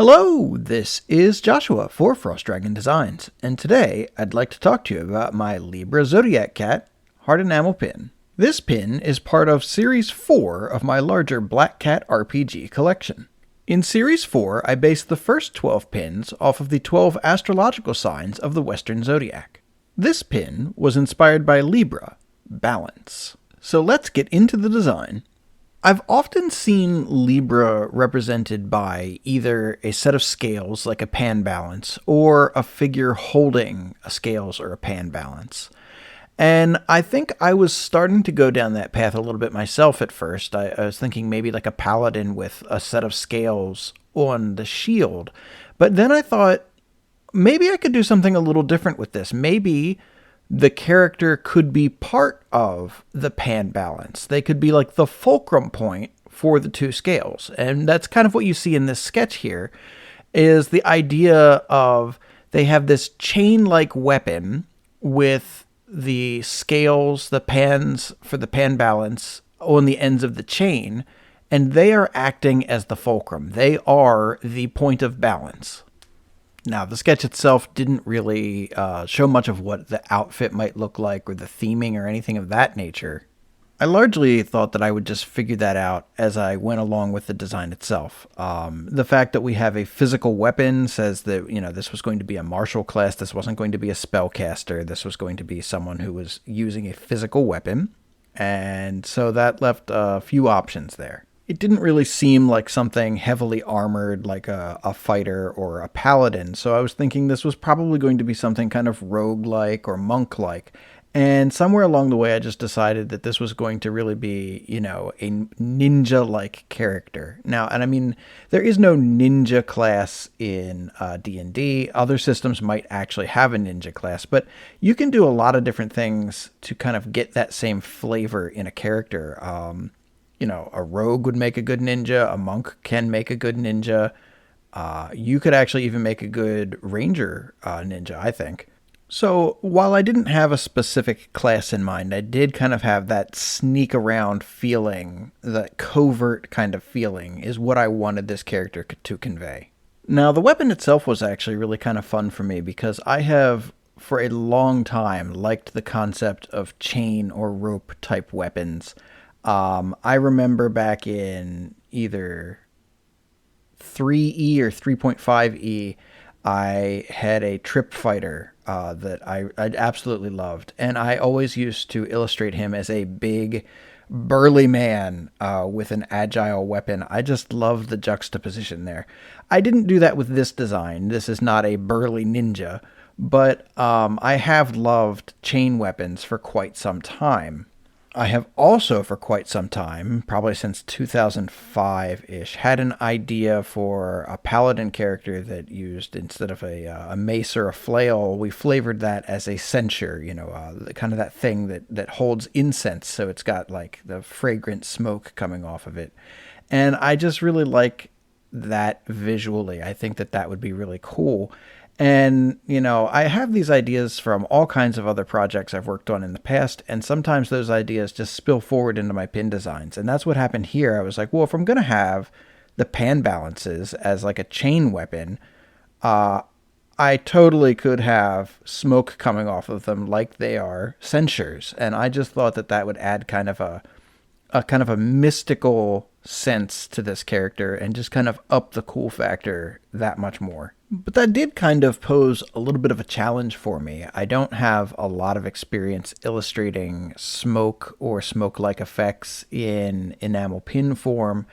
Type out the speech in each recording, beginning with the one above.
Hello, this is Joshua for Frost Dragon Designs, and today I'd like to talk to you about my Libra Zodiac Cat Heart Enamel pin. This pin is part of Series 4 of my larger Black Cat RPG collection. In Series 4, I based the first 12 pins off of the 12 astrological signs of the Western Zodiac. This pin was inspired by Libra, balance. So let's get into the design. I've often seen Libra represented by either a set of scales, like a pan balance, or a figure holding a scales or a pan balance. And I think I was starting to go down that path a little bit myself at first. I was thinking maybe like a paladin with a set of scales on the shield. But then I thought, maybe I could do something a little different with this. Maybe the character could be part of the pan balance. They could be like the fulcrum point for the two scales. And that's kind of what you see in this sketch here, is the idea of they have this chain-like weapon with the scales, the pans for the pan balance on the ends of the chain, and they are acting as the fulcrum. They are the point of balance. Now, the sketch itself didn't really show much of what the outfit might look like or the theming or anything of that nature. I largely thought that I would just figure that out as I went along with the design itself. The fact that we have a physical weapon says that, this was going to be a martial class. This wasn't going to be a spellcaster. This was going to be someone who was using a physical weapon. And so that left a few options there. It didn't really seem like something heavily armored like a fighter or a paladin, so I was thinking this was probably going to be something kind of rogue-like or monk-like. And somewhere along the way, I just decided that this was going to really be, a ninja-like character. Now, and I mean, there is no ninja class in D&D. Other systems might actually have a ninja class, but you can do a lot of different things to kind of get that same flavor in a character. A rogue would make a good ninja. A monk can make a good ninja. You could actually even make a good ranger ninja, I think. So while I didn't have a specific class in mind, I did kind of have that sneak around feeling, that covert kind of feeling is what I wanted this character to convey. Now, the weapon itself was actually really kind of fun for me because I have, for a long time, liked the concept of chain or rope type weapons. I remember back in either 3E or 3.5E, I had a trip fighter that I absolutely loved. And I always used to illustrate him as a big, burly man with an agile weapon. I just loved the juxtaposition there. I didn't do that with this design. This is not a burly ninja. But I have loved chain weapons for quite some time. I have also, for quite some time, probably since 2005-ish, had an idea for a paladin character that used, instead of a mace or a flail, we flavored that as a censer, kind of that thing that holds incense, so it's got like the fragrant smoke coming off of it. And I just really like that visually. I think that would be really cool. And, I have these ideas from all kinds of other projects I've worked on in the past, and sometimes those ideas just spill forward into my pin designs. And that's what happened here. I was like, well, if I'm going to have the pan balances as like a chain weapon, I totally could have smoke coming off of them like they are censers. And I just thought that would add kind of a mystical sense to this character and just kind of up the cool factor that much more. But that did kind of pose a little bit of a challenge for me. I don't have a lot of experience illustrating smoke or smoke-like effects in enamel pin form.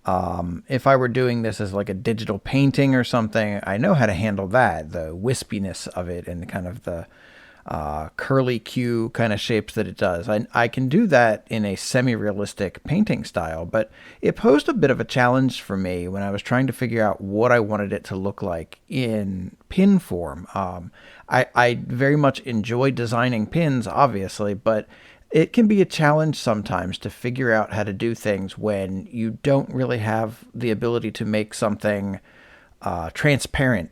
If I were doing this as like a digital painting or something, I know how to handle that, the wispiness of it and kind of the curly Q kind of shapes that it does. I can do that in a semi-realistic painting style, but it posed a bit of a challenge for me when I was trying to figure out what I wanted it to look like in pin form. I very much enjoy designing pins, obviously, but it can be a challenge sometimes to figure out how to do things when you don't really have the ability to make something transparent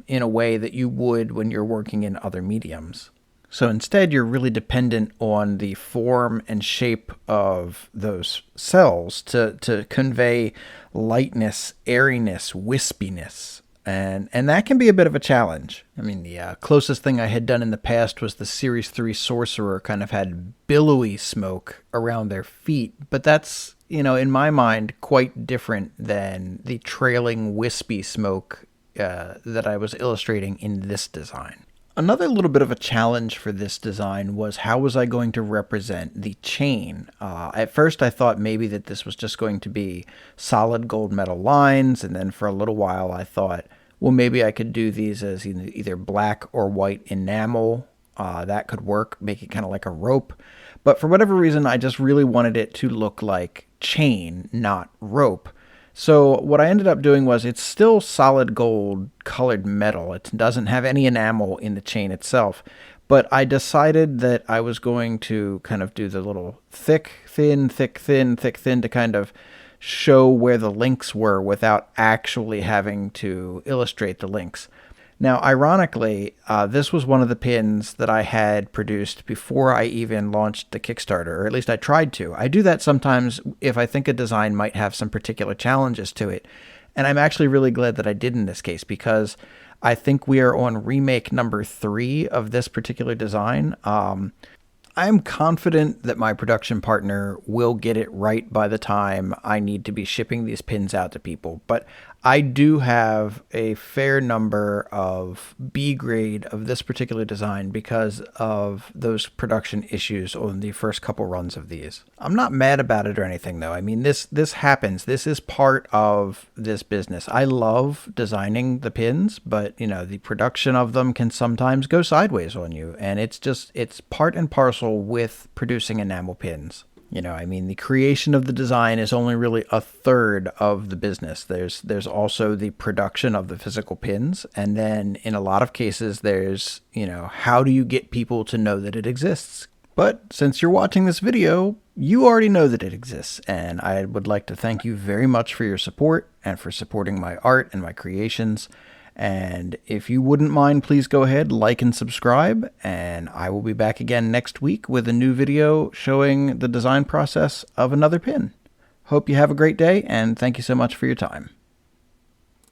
in a way that you would when you're working in other mediums. So instead, you're really dependent on the form and shape of those cells to convey lightness, airiness, wispiness. And that can be a bit of a challenge. I mean, the closest thing I had done in the past was the Series 3 Sorcerer kind of had billowy smoke around their feet. But that's, in my mind, quite different than the trailing wispy smoke that I was illustrating in this design. Another little bit of a challenge for this design was how was I going to represent the chain? At first I thought maybe that this was just going to be solid gold metal lines, and then for a little while I thought, well, maybe I could do these as either black or white enamel. That could work, make it kind of like a rope. But for whatever reason, I just really wanted it to look like chain, not rope. So what I ended up doing was it's still solid gold colored metal. It doesn't have any enamel in the chain itself. But I decided that I was going to kind of do the little thick, thin, thick, thin, thick, thin to kind of show where the links were without actually having to illustrate the links. Now, ironically, this was one of the pins that I had produced before I even launched the Kickstarter, or at least I tried to. I do that sometimes if I think a design might have some particular challenges to it. And I'm actually really glad that I did in this case, because I think we are on remake number 3 of this particular design. I'm confident that my production partner will get it right by the time I need to be shipping these pins out to people. But I do have a fair number of B grade of this particular design because of those production issues on the first couple runs of these. I'm not mad about it or anything, though. I mean, this happens. This is part of this business. I love designing the pins, but the production of them can sometimes go sideways on you, and it's part and parcel with producing enamel pins. The creation of the design is only really a third of the business. There's also the production of the physical pins. And then in a lot of cases, there's, how do you get people to know that it exists? But since you're watching this video, you already know that it exists. And I would like to thank you very much for your support and for supporting my art and my creations. And if you wouldn't mind, please go ahead, like and subscribe, and I will be back again next week with a new video showing the design process of another pin. Hope you have a great day, and thank you so much for your time.